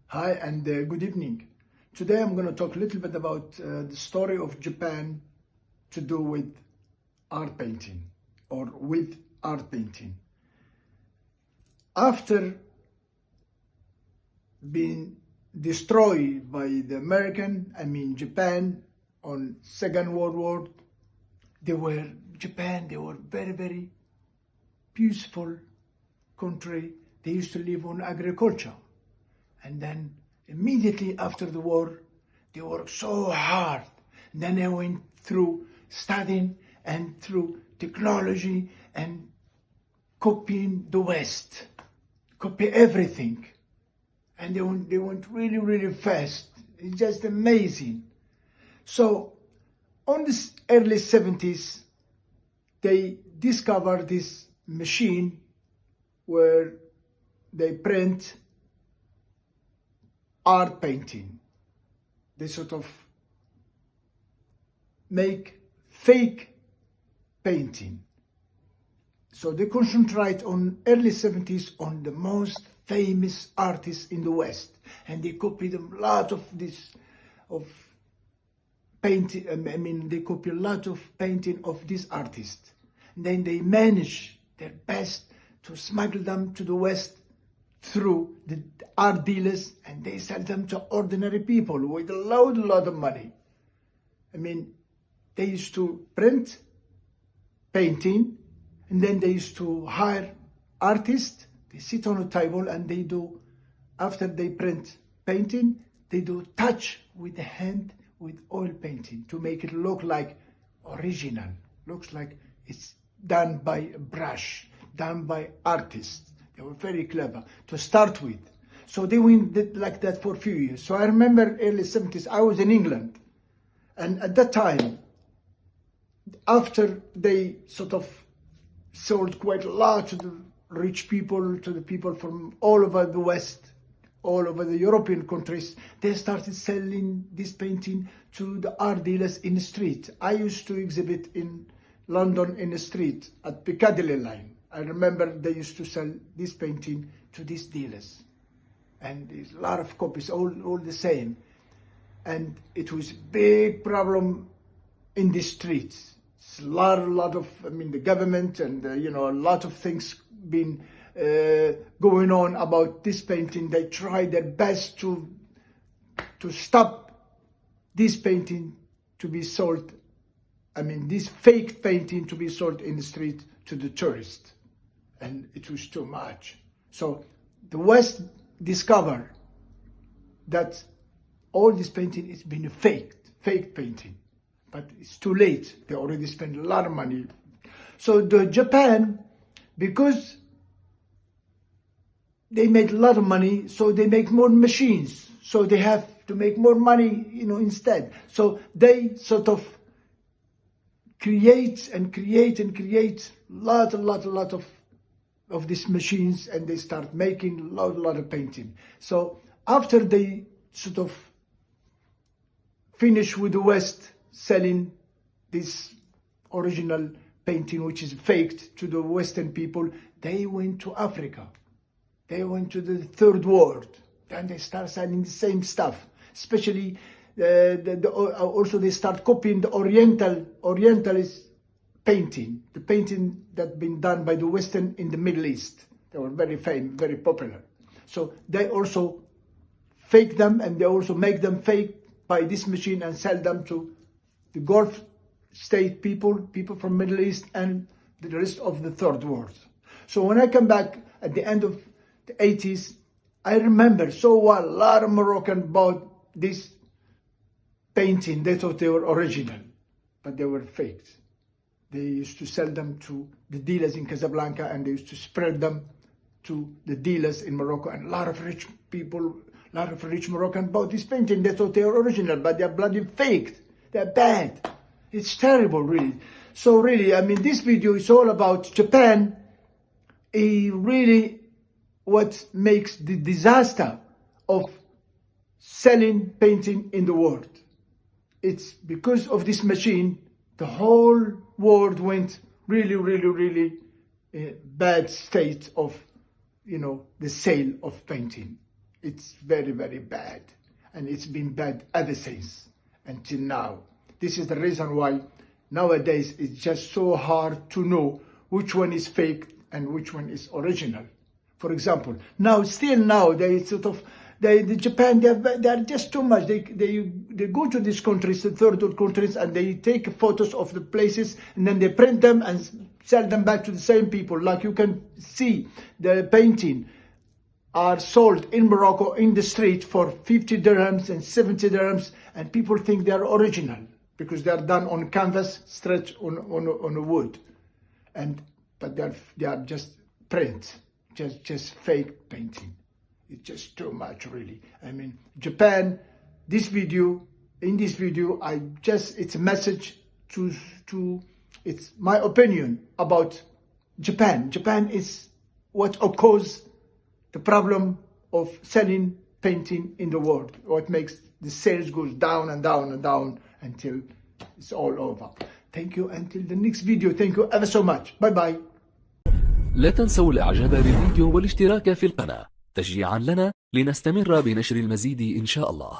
Hi and good evening. Today I'm going to talk a little bit about the story of Japan to do with art painting or with art painting. After being destroyed by the Japan on Second World War, they were very, very peaceful country. They used to live on agriculture. And then immediately after the war, they worked so hard. And then they went through studying and through technology and copying the West, copy everything. And they went really, really fast. It's just amazing. So on the early 70s, they discovered this machine where they print art painting. They sort of make fake painting. So they concentrate on early 70s on the most famous artists in the West, and they copied a lot of painting. They copy a lot of painting of these artists. And then they manage their best to smuggle them to the West through the art dealers, and they sell them to ordinary people with a lot of money. They used to print painting, and then they used to hire artists. They sit on a table and they do, after they print painting, they do touch with the hand with oil painting to make it look like original, looks like it's done by a brush, done by artists. They were very clever to start with. So they went like that for a few years. So I remember early 70s, I was in England. And at that time, after they sort of sold quite a lot to the rich people, to the people from all over the West, all over the European countries, they started selling this painting to the art dealers in the street. I used to exhibit in London in the street at Piccadilly line. I remember they used to sell this painting to these dealers. And there's a lot of copies, all the same. And it was a big problem in the streets. It's a lot of, the government and, a lot of things been going on about this painting. They tried their best to stop this painting to be sold. This fake painting to be sold in the street to the tourists. And it was too much. So the West discovered that all this painting is been fake painting. But it's too late. They already spent a lot of money. So the Japan, because they made a lot of money, so they make more machines. So they have to make more money, instead. So they sort of create lot of these machines, and they start making a lot of painting. So after they sort of finish with the West selling this original painting, which is faked, to the Western people, they went to Africa. They went to the third world. Then they start selling the same stuff, especially also they start copying the Orientalist painting, the painting that been done by the Western in the Middle East. They were very famous, very popular. So they also fake them, and they also make them fake by this machine and sell them to the Gulf state people from Middle East and the rest of the third world. So when I come back at the end of the 80s, I remember so well a lot of Moroccan bought this painting. They thought they were original, but they were faked. They used to sell them to the dealers in Casablanca, and they used to spread them to the dealers in Morocco. And a lot of rich people, a lot of rich Moroccan bought this painting. They thought they were original, but they're bloody faked. They're bad. It's terrible, really. So really, this video is all about Japan. Really what makes the disaster of selling painting in the world. It's because of this machine, the whole world went really bad state of, the sale of painting. It's very, very bad. And it's been bad ever since, until now. This is the reason why nowadays it's just so hard to know which one is fake and which one is original. For example, still now, they sort of, Japan, they are just too much. They go to these countries, the third world countries, and they take photos of the places, and then they print them and sell them back to the same people. Like you can see, the painting are sold in Morocco in the street for 50 dirhams and 70 dirhams, and people think they are original because they are done on canvas, stretched on wood, but they are just print, just fake painting. It's just too much, really. I mean, Japan. In this video, it's a message it's my opinion about Japan. Japan is what caused the problem of selling painting in the world. What makes the sales goes down and down and down until it's all over. Thank you. Until the next video. Thank you ever so much. Bye bye. لا تنسوا الاعجاب بالفيديو والاشتراك في القناة تشجيعا لنا لنستمر بنشر المزيد إن شاء الله.